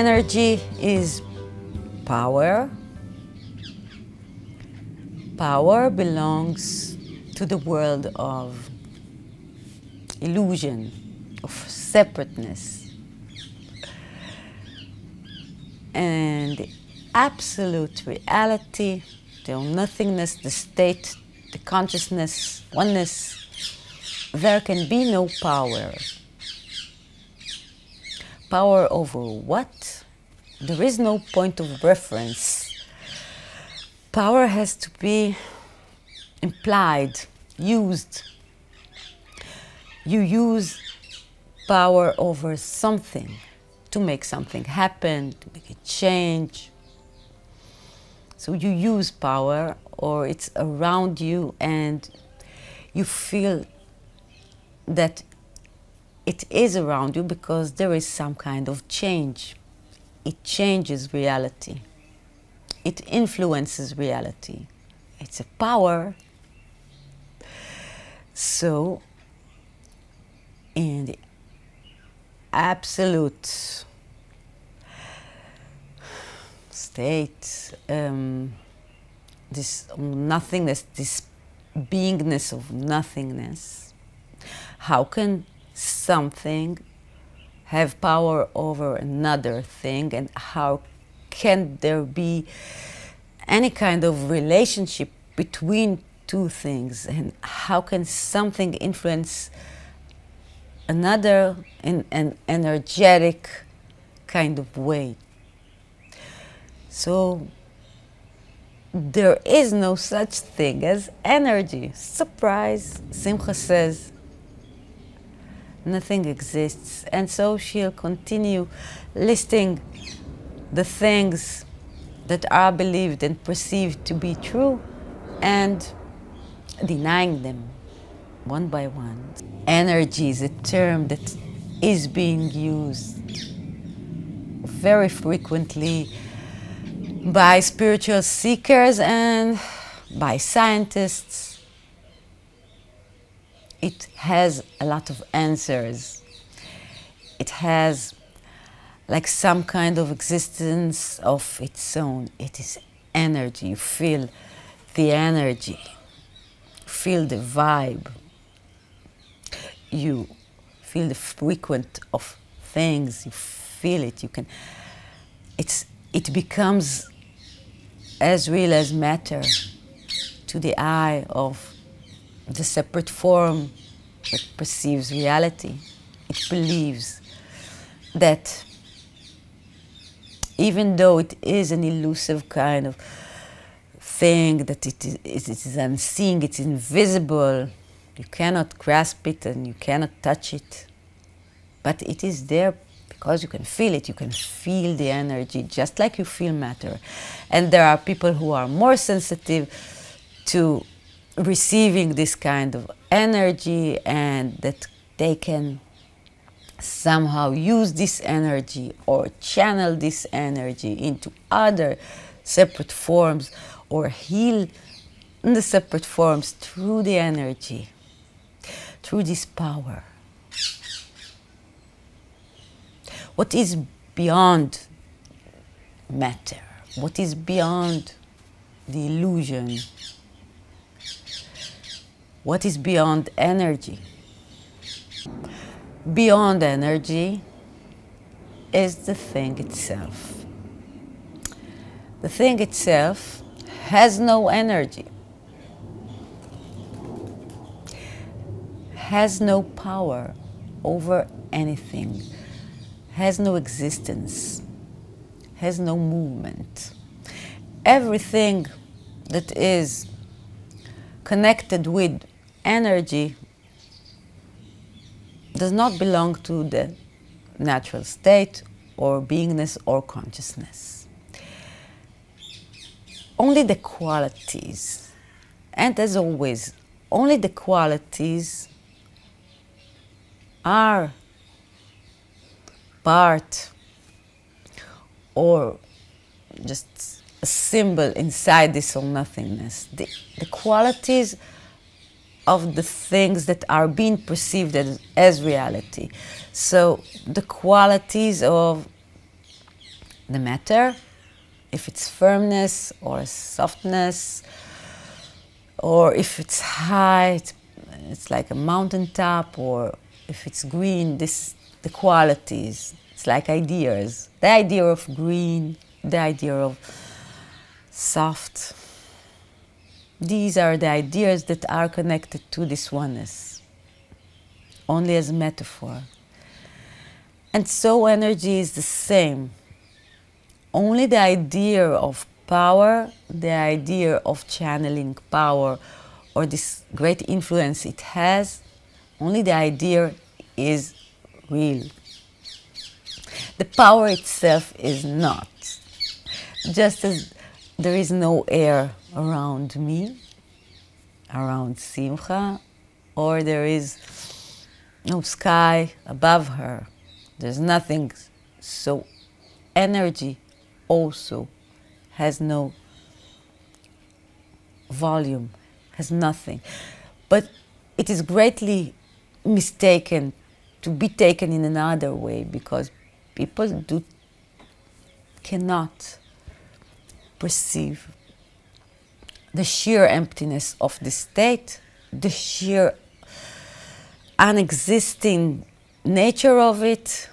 Energy is power. Power belongs to the world of illusion, of separateness. And the absolute reality, the nothingness, the state, the consciousness, oneness, there can be no power. Power over what? There is no point of reference. Power has to be implied, used. You use power over something to make something happen, to make a change. So you use power, or it's around you and you feel that it is around you because there is some kind of change. It changes reality. It influences reality. It's a power. So, in the absolute state, this nothingness, this beingness of nothingness, how can something have power over another thing, and how can there be any kind of relationship between two things, and how can something influence another in an energetic kind of way? So there is no such thing as energy. Surprise, Simcha says. Nothing exists. And so she'll continue listing the things that are believed and perceived to be true and denying them one by one. Energy is a term that is being used very frequently by spiritual seekers and by scientists. It has a lot of answers. It has like some kind of existence of its own. It is energy. You feel the energy. Feel the vibe. You feel the frequent of things. You feel it. You can. It becomes as real as matter to the eye of the separate form that perceives reality. It believes that even though it is an elusive kind of thing, that it is unseen, it's invisible, you cannot grasp it and you cannot touch it, but it is there because you can feel it. You can feel the energy just like you feel matter. And there are people who are more sensitive to receiving this kind of energy, and that they can somehow use this energy or channel this energy into other separate forms, or heal in the separate forms through the energy, through this power. What is beyond matter? What is beyond the illusion? What is beyond energy? Beyond energy is the thing itself. The thing itself has no energy, has no power over anything, has no existence, has no movement. Everything that is connected with energy does not belong to the natural state or beingness or consciousness. Only the qualities, and as always, only the qualities are part or just a symbol inside this all nothingness. The qualities of the things that are being perceived as reality. So the qualities of the matter, if it's firmness or softness, or if it's high, it's like a mountaintop, or if it's green, the qualities. It's like ideas. The idea of green, the idea of soft. These are the ideas that are connected to this oneness, only as a metaphor. And so energy is the same. Only the idea of power, the idea of channeling power, or this great influence it has, only the idea is real. The power itself is not. Just as there is no air around me, around Simcha, or there is no sky above her. There's nothing. So energy also has no volume, has nothing. But it is greatly mistaken to be taken in another way, because people cannot perceive the sheer emptiness of the state, the sheer unexisting nature of it,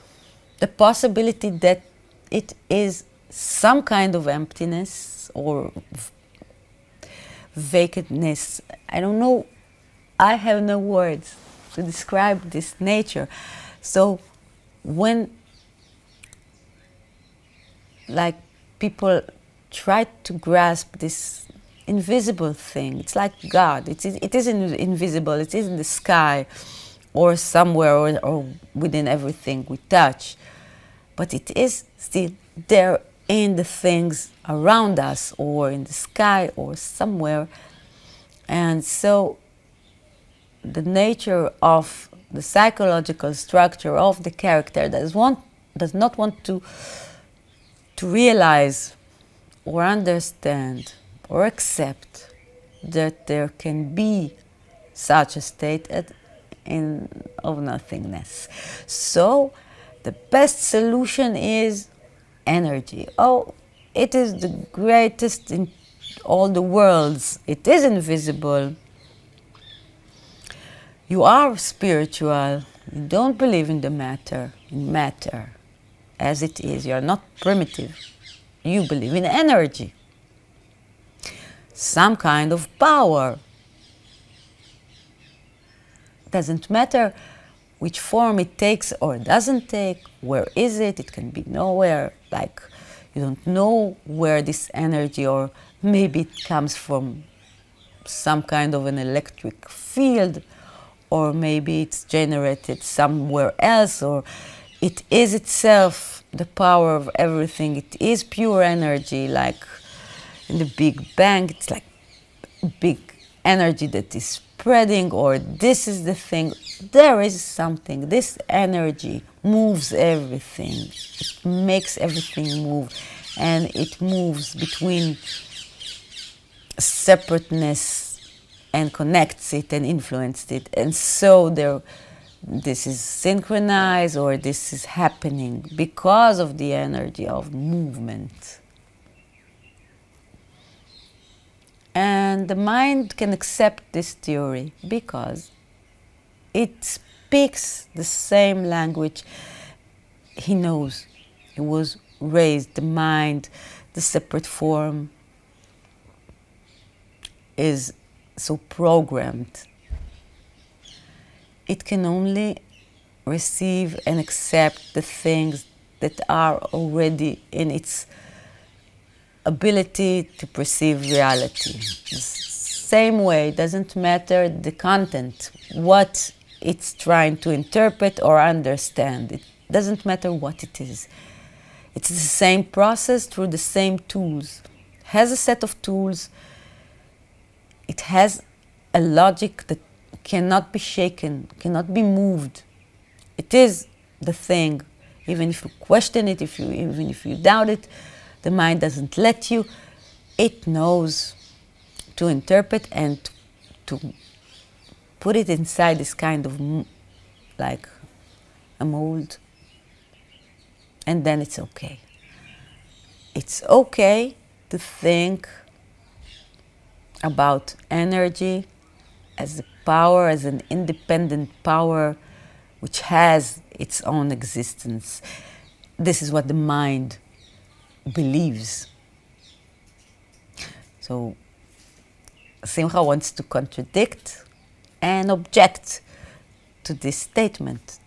the possibility that it is some kind of emptiness or vacantness. I don't know, I have no words to describe this nature. So when like people try to grasp this invisible thing, it's like God, it is invisible, it is in the sky or somewhere or within everything we touch, but it is still there in the things around us or in the sky or somewhere. And so the nature of the psychological structure of the character does not want to realize or understand or accept that there can be such a state of nothingness. So the best solution is energy. Oh, it is the greatest in all the worlds. It is invisible. You are spiritual. You don't believe in the matter, as it is. You are not primitive. You believe in energy, some kind of power. Doesn't matter which form it takes or doesn't take. Where is it? It can be nowhere. Like you don't know where this energy, or maybe it comes from some kind of an electric field, or maybe it's generated somewhere else, or it is itself the power of everything. It is pure energy, like in the Big Bang. It's like big energy that is spreading, or this is the thing. There is something. This energy moves everything. It makes everything move, and it moves between separateness and connects it and influences it. And so this is synchronized, or this is happening because of the energy of movement. And the mind can accept this theory because it speaks the same language he knows. He was raised, the mind, the separate form is so programmed. It can only receive and accept the things that are already in its ability to perceive reality. The same way, it doesn't matter the content, what it's trying to interpret or understand. It doesn't matter what it is. It's the same process through the same tools. It has a set of tools. It has a logic that cannot be shaken, cannot be moved. It is the thing. Even if you question it, even if you doubt it, the mind doesn't let you. It knows to interpret and to put it inside this kind of like a mold, and then it's okay. it's okay to think about energy as a power, as an independent power which has its own existence. This is what the mind believes. So Simcha wants to contradict and object to this statement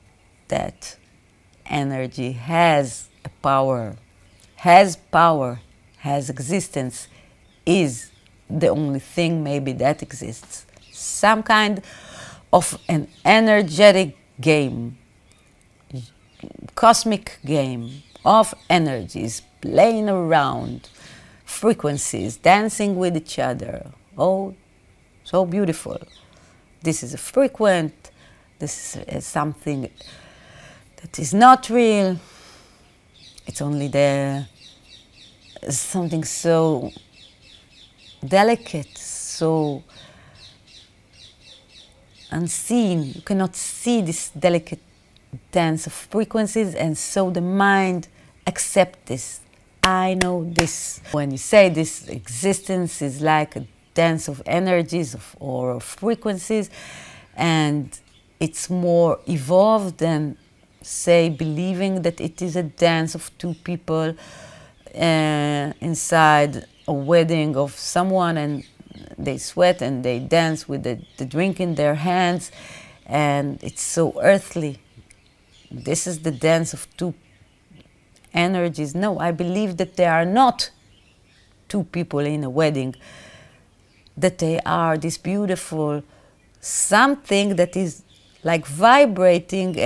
that energy has a power, has existence, is the only thing maybe that exists. Some kind of an energetic game, cosmic game of energies playing around, frequencies, dancing with each other. Oh, so beautiful. This is a frequent, this is something that is not real. It's only there. Something so delicate, so unseen. You cannot see this delicate dance of frequencies, and so the mind accepts this. I know this. When you say this existence is like a dance of energies or of frequencies, and it's more evolved than, say, believing that it is a dance of two people inside a wedding of someone, and they sweat and they dance with the drink in their hands, and it's so earthly. This is the dance of two energies. No, I believe that they are not two people in a wedding, that they are this beautiful something that is like vibrating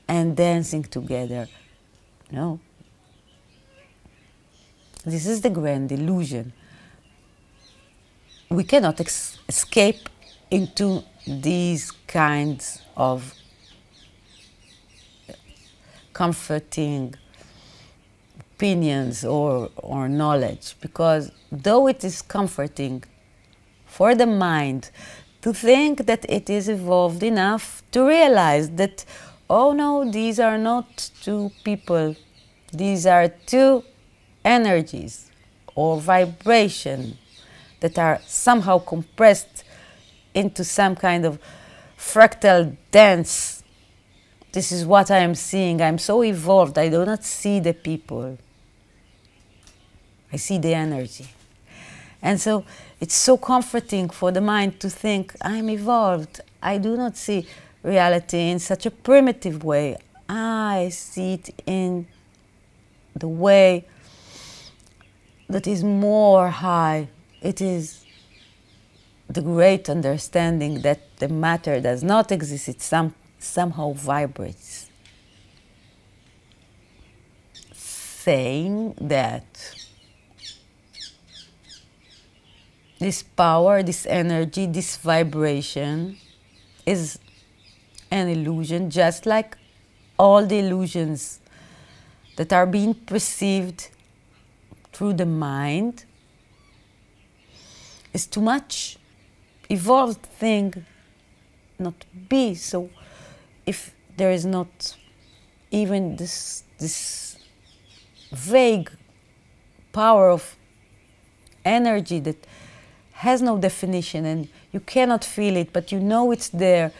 and dancing together. No. This is the grand illusion. We cannot escape into these kinds of comforting opinions or knowledge, because though it is comforting for the mind to think that it is evolved enough to realize that, oh no, these are not two people, these are two energies or vibration that are somehow compressed into some kind of fractal dance. This is what I am seeing. I'm so evolved, I do not see the people. I see the energy. And so it's so comforting for the mind to think, I'm evolved. I do not see reality in such a primitive way. I see it in the way that is more high. It is the great understanding that the matter does not exist. It somehow vibrates. Saying that this power, this energy, this vibration is an illusion, just like all the illusions that are being perceived through the mind, is too much evolved thing not to be. So if there is not even this vague power of energy that has no definition and you cannot feel it, but you know it's there,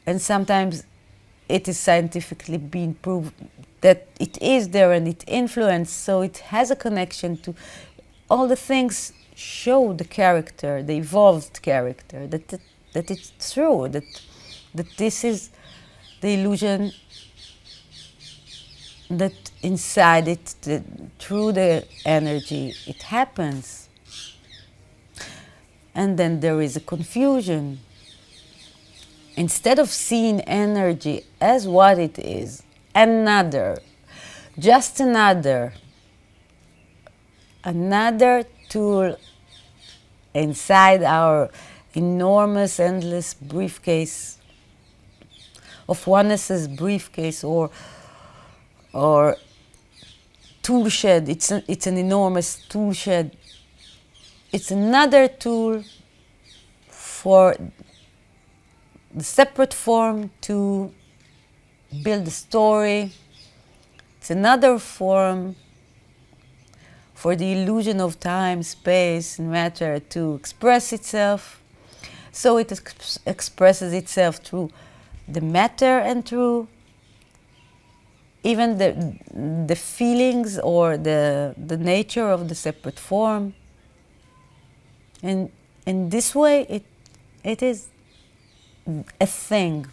and sometimes it is scientifically being proved that it is there and it influences, so it has a connection to all the things, show the character, the evolved character, that it's true, that this is the illusion, that inside it, through the energy, it happens. And then there is a confusion. Instead of seeing energy as what it is, just another tool inside our enormous, endless briefcase of oneness's briefcase, or tool shed. It's an enormous tool shed. It's another tool for the separate form to build a story. It's another form for the illusion of time, space, and matter to express itself. So it expresses itself through the matter and through even the feelings or the nature of the separate form. And in this way, it is a thing.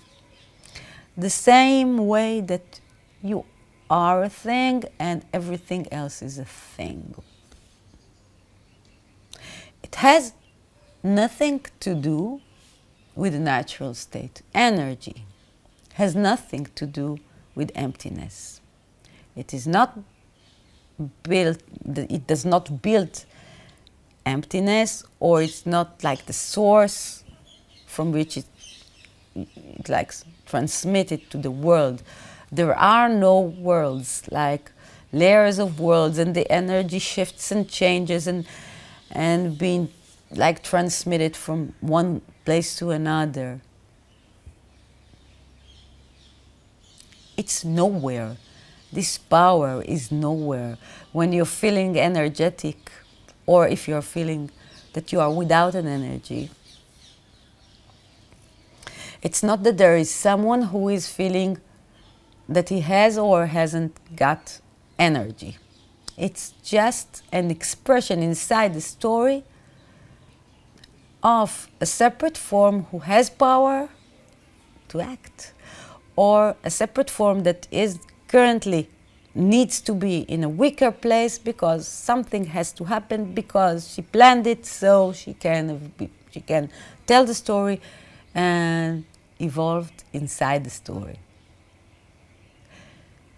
The same way that you are a thing and everything else is a thing. It has nothing to do with the natural state. Energy has nothing to do with emptiness. It is not built, it does not build emptiness, or it's not like the source from which it like transmitted to the world. There are no worlds, like layers of worlds, and the energy shifts and changes and being like transmitted from one place to another. It's nowhere. This power is nowhere. When you're feeling energetic, or if you're feeling that you are without an energy, it's not that there is someone who is feeling that he has or hasn't got energy. It's just an expression inside the story of a separate form who has power to act, or a separate form that is currently needs to be in a weaker place because something has to happen, because she planned it, so she can tell the story and evolved inside the story.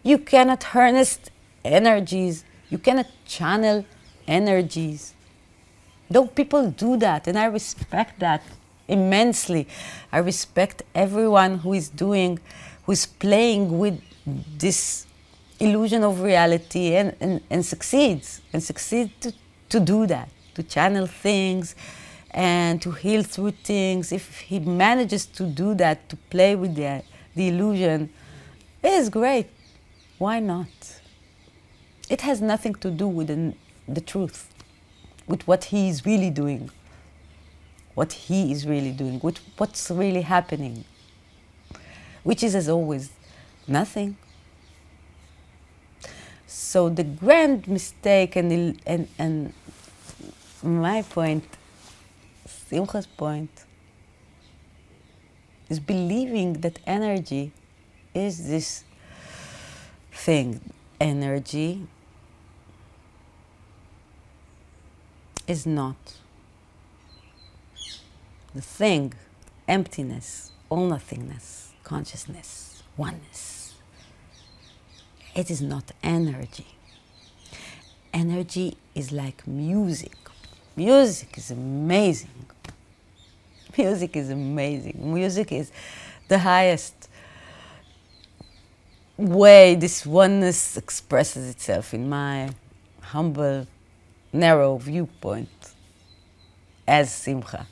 You cannot harness energies, you cannot channel energies. Though people do that, and I respect that immensely. I respect everyone who is playing with this illusion of reality and succeeds to do that, to channel things and to heal through things. If he manages to do that, to play with the illusion, it is great. Why not? It has nothing to do with the truth, with what he is really doing, with what's really happening, which is, as always, nothing. So the grand mistake and my point, Simcha's point, is believing that energy is this thing. Energy is not the thing. Emptiness, all nothingness, consciousness, oneness. It is not energy. Energy is like music. Music is amazing. Music is amazing. Music is the highest way this oneness expresses itself, in my humble, narrow viewpoint as Simcha.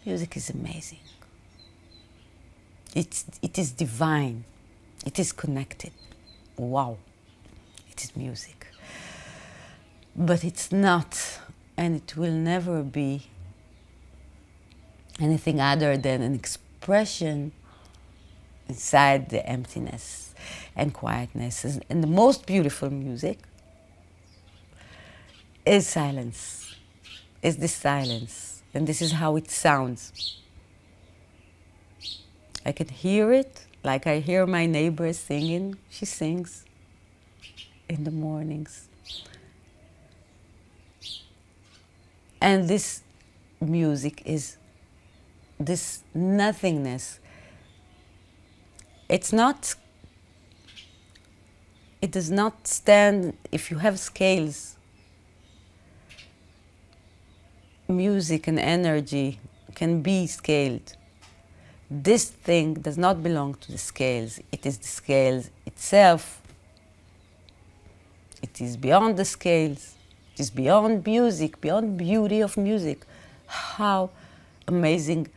Music is amazing. It is divine. It is connected. Wow. It is music. But it's not, and it will never be, anything other than an expression inside the emptiness and quietness. And the most beautiful music is silence, is this silence. And this is how it sounds. I can hear it, like I hear my neighbor singing. She sings in the mornings. And this music is this nothingness. It does not stand. If you have scales, music and energy can be scaled. This thing does not belong to the scales. It is the scales itself. It is beyond the scales. It is beyond music, beyond beauty of music. How amazing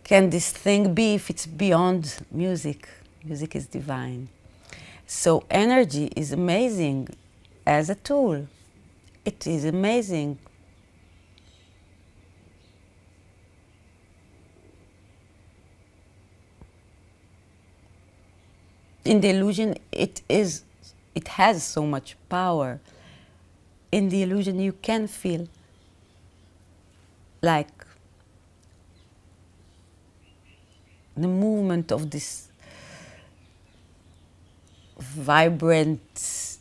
can this thing be if it's beyond music? Music is divine. So energy is amazing as a tool. it is amazing. In the illusion, it has so much power. In the illusion, you can feel like the movement of this vibrant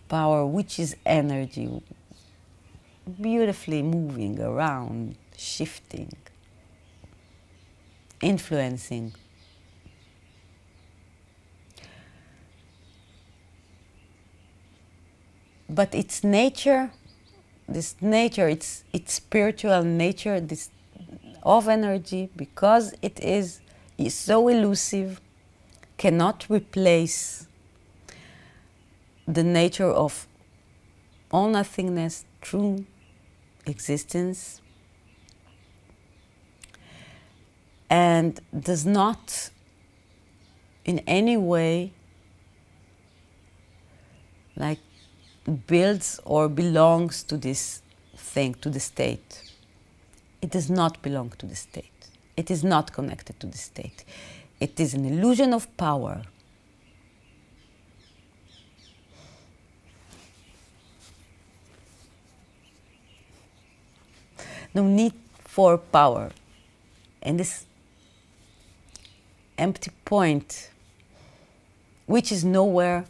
power, which is energy, beautifully moving around, shifting, influencing. But its nature, its spiritual nature, this of energy, because it is so elusive, cannot replace the nature of all nothingness, true existence, and does not in any way like builds or belongs to this thing, to the state. It does not belong to the state. It is not connected to the state. It is an illusion of power. No need for power. And this empty point, which is nowhere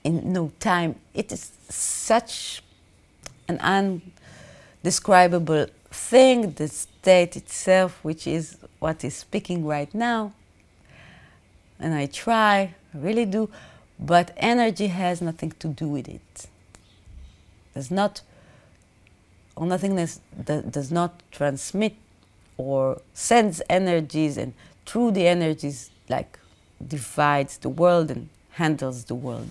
in no time, it is such an undescribable thing, the state itself, which is what is speaking right now. And I try, I really do, but energy has nothing to do with it. Does not, or nothingness does not transmit or sends energies, and through the energies like divides the world and handles the world.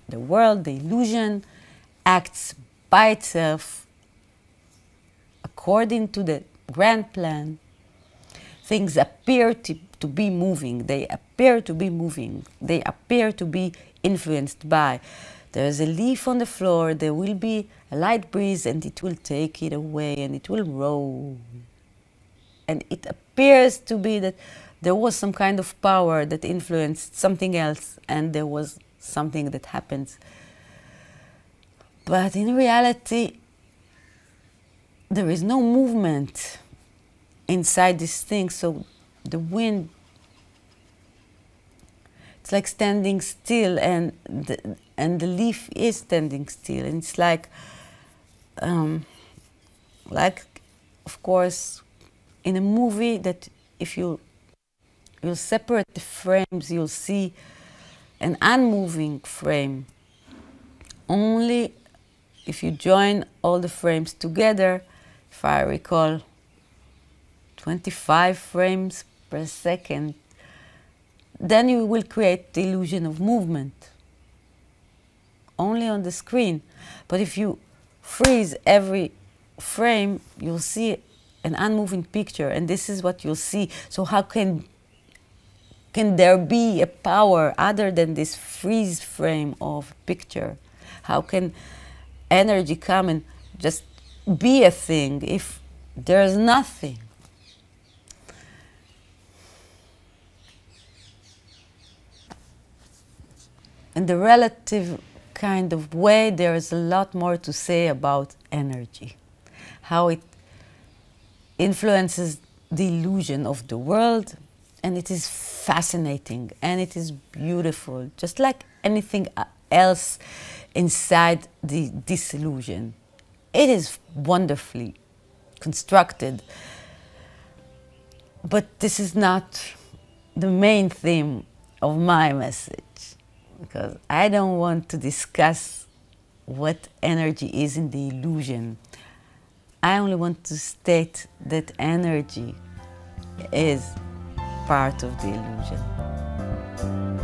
The illusion acts by itself according to the grand plan. Things appear to be moving. They appear to be moving. They appear to be influenced by. There is a leaf on the floor, there will be a light breeze, and it will take it away, and it will roll. And it appears to be that there was some kind of power that influenced something else, and there was something that happens. But in reality, there is no movement inside this thing, so the wind, it's like standing still, and the leaf is standing still, and it's like, of course, in a movie that if you'll separate the frames, you'll see an unmoving frame. Only if you join all the frames together, if I recall, 25 frames per second, then you will create the illusion of movement only on the screen. But if you freeze every frame, you'll see an unmoving picture, and this is what you'll see. So how can there be a power other than this freeze frame of picture? How can energy come and just be a thing if there's nothing? In the relative kind of way, there is a lot more to say about energy, how it influences the illusion of the world, and it is fascinating and it is beautiful, just like anything else inside the disillusion. It is wonderfully constructed, but this is not the main theme of my message, because I don't want to discuss what energy is in the illusion. I only want to state that energy is part of the illusion.